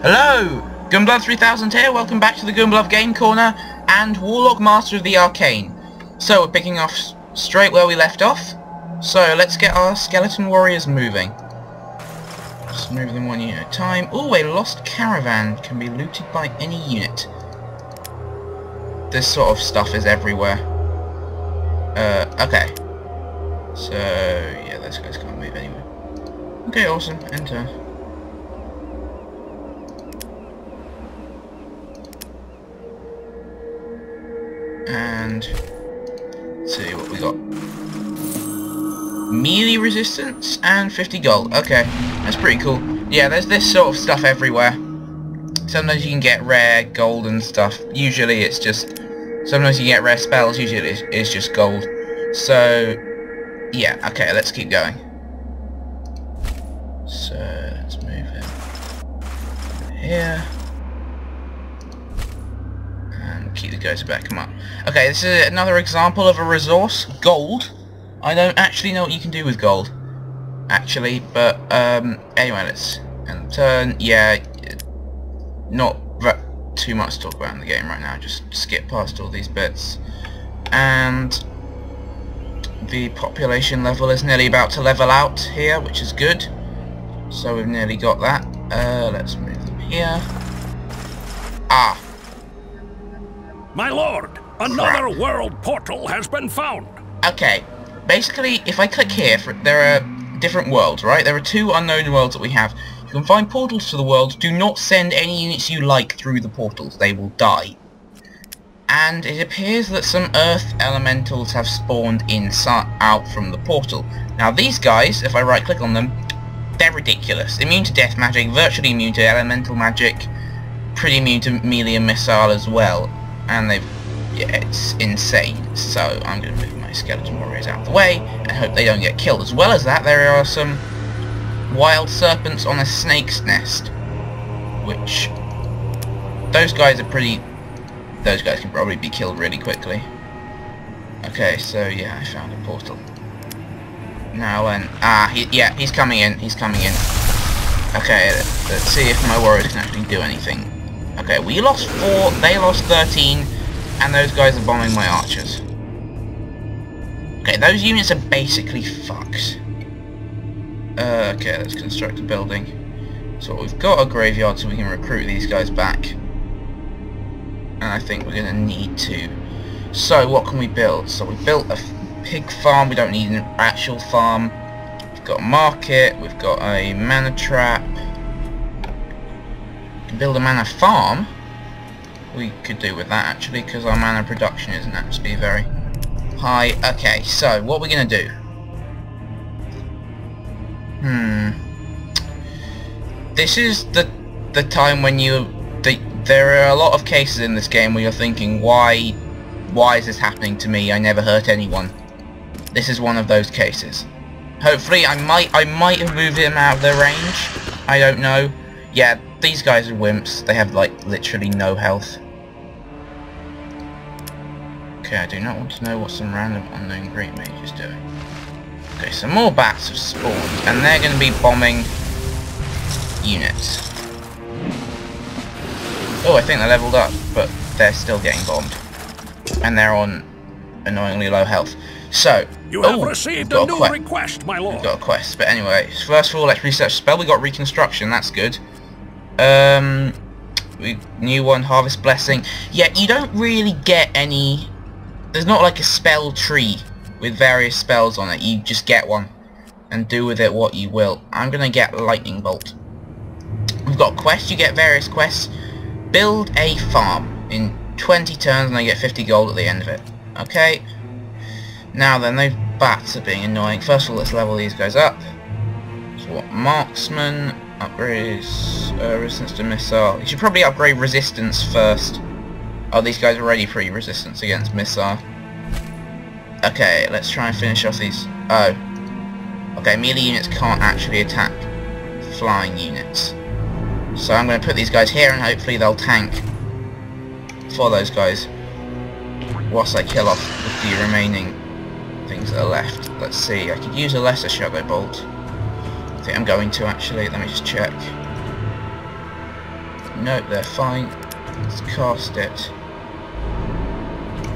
Hello! Gunblood 3000 here, welcome back to the Gunblood Game Corner and Warlock Master of the Arcane. So we're picking off straight where we left off. So let's get our skeleton warriors moving. Just move them one unit at a time. Ooh, a lost caravan can be looted by any unit. This sort of stuff is everywhere. Okay. So, yeah, those guys can't move anyway. Okay, awesome. Enter. And let's see what we got. Melee resistance and 50 gold. Okay, that's pretty cool. Yeah, there's this sort of stuff everywhere. Sometimes you can get rare gold and stuff. Usually it's just... Sometimes you get rare spells. Usually it's just gold. So, yeah, okay, let's keep going. So, let's move it here. Keep the guys back, come on. Okay, this is another example of a resource, gold. I don't actually know what you can do with gold, actually, but anyway, let's end the turn. Yeah, not too much to talk about in the game right now, just skip past all these bits. And the population level is nearly about to level out here, which is good. So we've nearly got that. Let's move them here. Ah. My lord, another world portal has been found. Okay, basically, if I click here, there are different worlds, right? There are 2 unknown worlds that we have. You can find portals to the world. Do not send any units you like through the portals. They will die. And it appears that some earth elementals have spawned out from the portal. Now these guys, if I right click on them, they're ridiculous. Immune to death magic, virtually immune to elemental magic, pretty immune to melee and missile as well. And yeah, it's insane. So I'm going to move my skeleton warriors out of the way and hope they don't get killed. As well as that, there are some wild serpents on a snake's nest, which those guys can probably be killed really quickly. Okay, so yeah, I found a portal. Now then, he's coming in. He's coming in. Okay, let's see if my warriors can actually do anything. Okay, we lost 4, they lost 13, and those guys are bombing my archers. Okay, those units are basically fucked. Okay, let's construct a building. So we've got a graveyard so we can recruit these guys back. And I think we're going to need to. So what can we build? So we built a pig farm, we don't need an actual farm. We've got a market, we've got a mana trap. Build a mana farm. We could do with that actually, because our mana production isn't actually very high. Okay, so what we're gonna do? This is the time when there are a lot of cases in this game where you're thinking, why is this happening to me? I never hurt anyone. This is one of those cases. Hopefully, I might have moved him out of their range. I don't know. Yeah, these guys are wimps. They have, like, literally no health. Okay, I do not want to know what some random unknown great mage is doing. Okay, so more bats have spawned, and they're going to be bombing units. Oh, I think they leveled up, but they're still getting bombed. And they're on annoyingly low health. So, you have received a new request, my lord. We've got a quest, but anyway, first of all, let's research the spell. We got reconstruction, that's good. New one, Harvest Blessing. Yeah, you don't really get any... There's not like a spell tree with various spells on it. You just get one and do with it what you will. I'm gonna get Lightning Bolt. We've got quests. You get various quests. Build a farm in 20 turns and I get 50 gold at the end of it. Okay. Now then, those bats are being annoying. First of all, let's level these guys up. So what? Marksman. Upgrades resistance to missile. You should probably upgrade resistance first. Oh, these guys are already pretty resistance against missile. Okay, let's try and finish off these. Oh. Okay, melee units can't actually attack flying units. So I'm going to put these guys here and hopefully they'll tank for those guys whilst I kill off the few remaining things that are left. Let's see, I could use a lesser shadow bolt. I think I'm going to actually, let me just check. Nope, they're fine. Let's cast it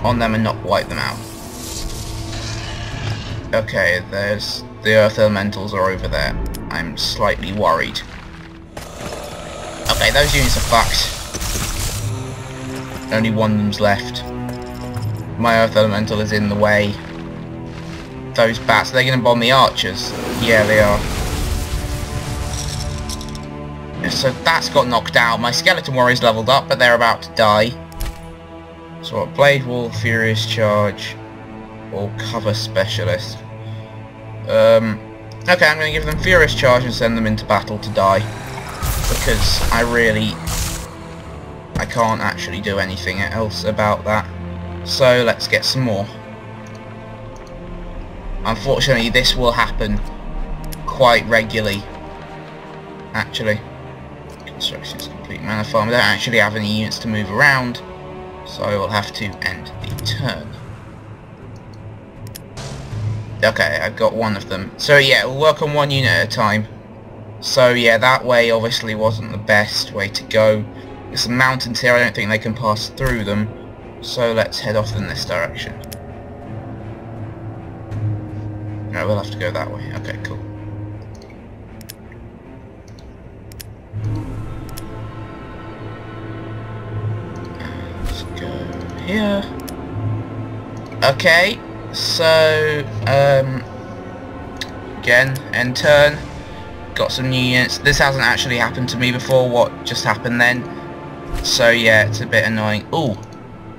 on them and not wipe them out. Okay, there's the earth elementals are over there. I'm slightly worried. Okay, those units are fucked. Only one of them's left. My earth elemental is in the way. Those bats, are they going to bomb the archers? Yeah, they are. So that's got knocked out. My skeleton warriors leveled up, but they're about to die. So what? Blade Wall, Furious Charge, or Cover Specialist. Okay, I'm going to give them Furious Charge and send them into battle to die. Because I can't actually do anything else about that. So let's get some more. Unfortunately, this will happen quite regularly. Actually. Construction is complete. Mana farm. I don't actually have any units to move around, so I will have to end the turn. Okay, I've got one of them. So yeah, we'll work on one unit at a time. So yeah, that way obviously wasn't the best way to go. There's some mountains here, I don't think they can pass through them. So let's head off in this direction. No, we'll have to go that way. Okay, cool. Let's go here. Okay, so again, end turn. Got some new units. This hasn't actually happened to me before, what just happened then. So yeah, it's a bit annoying. Ooh,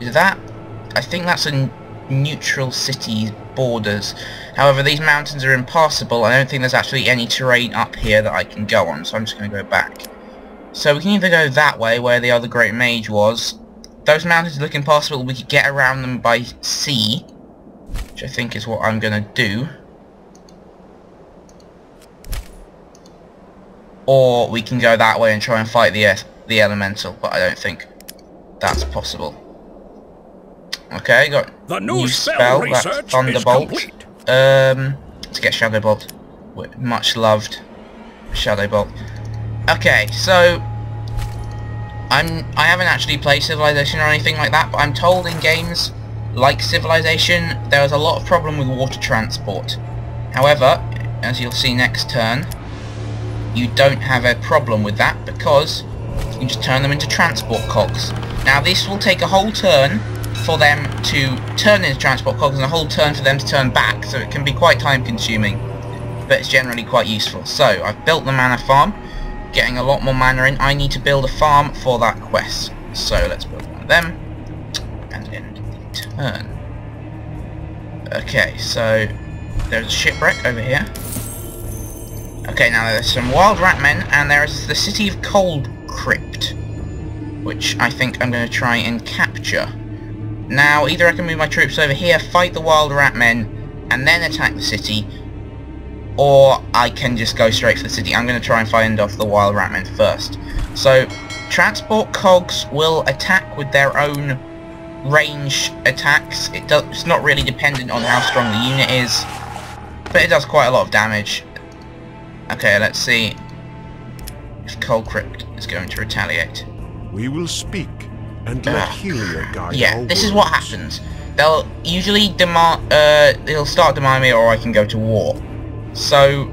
is that? I think that's a neutral city borders. However, these mountains are impassable. I don't think there's actually any terrain up here that I can go on, so I'm just going to go back. So we can either go that way, where the other Great Mage was. Those mountains look impassable. We could get around them by sea, which I think is what I'm going to do. Or we can go that way and try and fight the elemental, but I don't think that's possible. Okay, got the new spell, that's Thunderbolt. Let's get Shadowbolt. Much loved Shadowbolt. Okay, so I haven't actually played Civilization or anything like that, but I'm told in games like Civilization there's a lot of problem with water transport. However, as you'll see next turn, you don't have a problem with that because you can just turn them into transport cogs. Now this will take a whole turn for them to turn into transport cogs and a whole turn for them to turn back, so it can be quite time consuming, but it's generally quite useful. So I've built the mana farm, getting a lot more mana in. I need to build a farm for that quest, so let's build one of them and end the turn. Okay, so there's a shipwreck over here. Okay, now there's some wild rat men, and there's the city of Cold Crypt, which I think I'm going to try and capture. Now, either I can move my troops over here, fight the wild rat men, and then attack the city, or I can just go straight for the city. I'm going to try and find off the wild rat men first. So, transport cogs will attack with their own range attacks. It's not really dependent on how strong the unit is, but it does quite a lot of damage. Okay, let's see if Cold Crypt is going to retaliate. We will speak and let Helia guide yeah, this is what happens. They'll usually demand, they'll start demanding me, or I can go to war. So,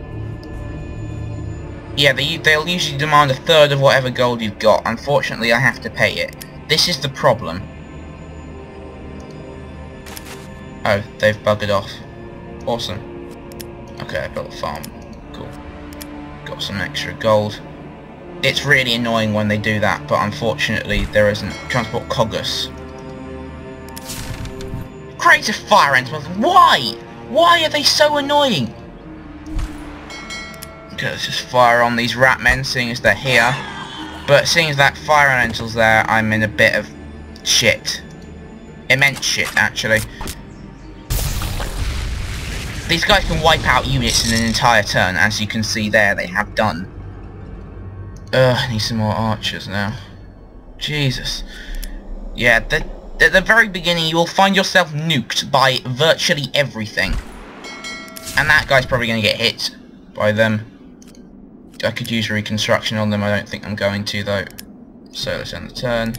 yeah, they'll usually demand a third of whatever gold you've got. Unfortunately, I have to pay it. This is the problem. Oh, they've buggered off. Awesome. Okay, I built a farm. Cool. Got some extra gold. It's really annoying when they do that, but unfortunately there isn't transport cogus. Create a fire elemental. Why? Why are they so annoying? Okay, let's just fire on these rat men, seeing as they're here. But seeing as that fire elemental's there, I'm in a bit of shit. Immense shit, actually. These guys can wipe out units in an entire turn, as you can see there, they have done. I need some more archers now. Jesus. Yeah, at the very beginning you will find yourself nuked by virtually everything. And that guy's probably going to get hit by them. I could use reconstruction on them, I don't think I'm going to though. So let's end the turn.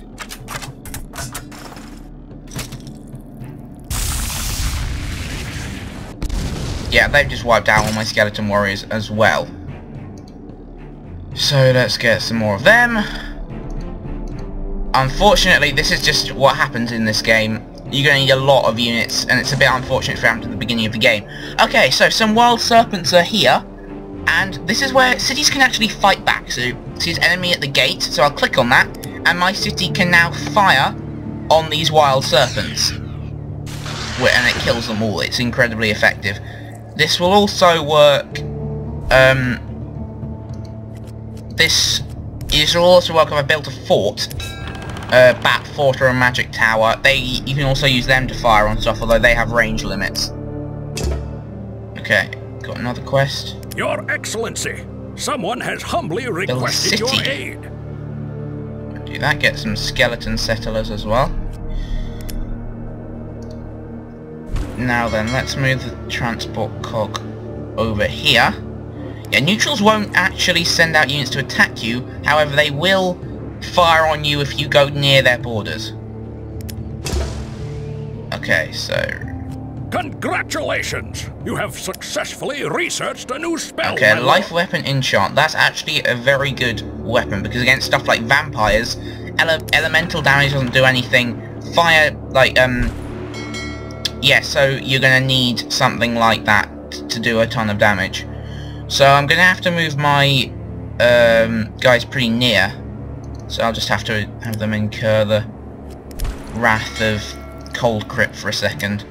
Yeah, they've just wiped out all my skeleton warriors as well. So let's get some more of them. Unfortunately, this is just what happens in this game. You're going to need a lot of units, and it's a bit unfortunate for happened at the beginning of the game. Okay, so some wild serpents are here, and this is where cities can actually fight back. So, see his enemy at the gate, so I'll click on that, and my city can now fire on these wild serpents. And it kills them all. It's incredibly effective. This will also work, this will also work if I built a fort. Bat fort or a magic tower. You can also use them to fire on stuff, although they have range limits. Okay, got another quest. Your Excellency, someone has humbly requested your aid. Do that, get some skeleton settlers as well. Now then, let's move the transport cog over here. Yeah, neutrals won't actually send out units to attack you, however they will fire on you if you go near their borders. Okay, so... Congratulations! You have successfully researched a new spell. Okay, life weapon enchant. That's actually a very good weapon, because against stuff like vampires, elemental damage doesn't do anything. Fire, like, yeah, so you're gonna need something like that to do a ton of damage. So I'm gonna have to move my guys pretty near. So I'll just have to have them incur the wrath of Cold Crypt for a second.